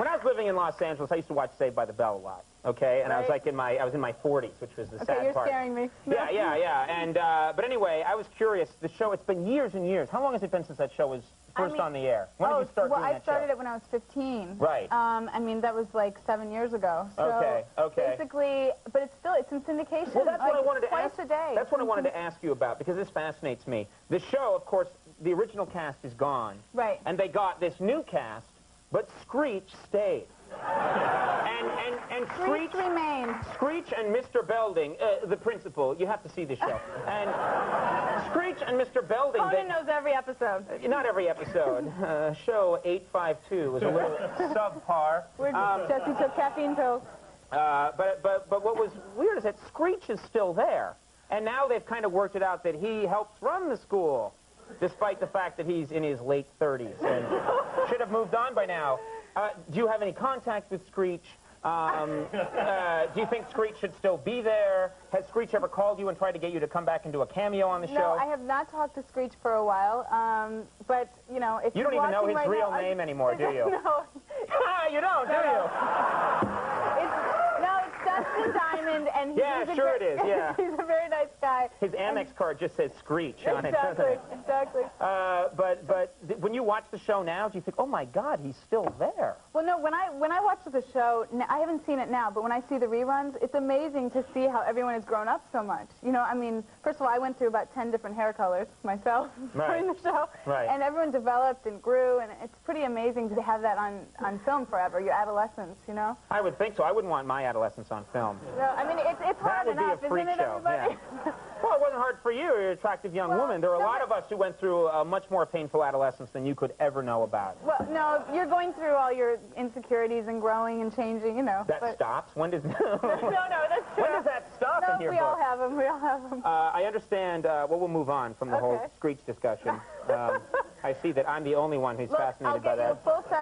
When I was living in Los Angeles, I used to watch Saved by the Bell a lot. Okay, and right. I was like in my 40s, which was the sad part. Okay, you're scaring me. Yeah. And but anyway, I was curious. The show. It's been years and years. How long has it been since that show was first on the air? When did you start doing that show? I started it when I was 15. Right. I mean, that was like 7 years ago. So okay. Basically, but it's in syndication. Well, that's what I wanted to twice ask. A day. That's what I wanted to ask you about, because this fascinates me. The show, of course, the original cast is gone. Right. And they got this new cast, but Screech stayed. And Screech remained. Screech and Mr. Belding, the principal, you have to see the show. And Screech and Mr. Belding... Conan knows every episode. Not every episode. Show 852 was a little subpar. Jesse took caffeine pills. But what was weird is that Screech is still there. And now they've kind of worked it out that he helps run the school, despite the fact that he's in his late 30s and should have moved on by now. Do you have any contact with Screech? Do you think Screech should still be there? Has Screech ever called you and tried to get you to come back and do a cameo on the show? No, I have not talked to Screech for a while. But, you know, if you don't even know his right real now, name anymore, do you? No. You don't, do you? It's Dustin Diamond, and he's a very nice guy. His Amex card just says Screech on it, doesn't it? Exactly. But when you watch the show now, do you think, oh my God, he's still there? Well, no. When I watch the show, I haven't seen it now, but when I see the reruns, it's amazing to see how everyone has grown up so much. You know, I mean, first of all, I went through about 10 different hair colors myself during the show, and everyone developed and grew, and it's pretty amazing to have that on film forever. Your adolescence, you know. I would think so. I wouldn't want my adolescence on film. No, I mean, it's hard enough, isn't it, everybody? Yeah. Well, it wasn't hard for you. You're an attractive young woman. There are a lot of us who went through a much more painful adolescence than you could ever know about. Well, no, you're going through all your insecurities and growing and changing, you know. That stops? When does... No, that's true. When does that stop in your book? We all have them. We all have them. I understand. Well, we'll move on from the whole Screech discussion. I see that I'm the only one who's fascinated by that. I'll get you a full set.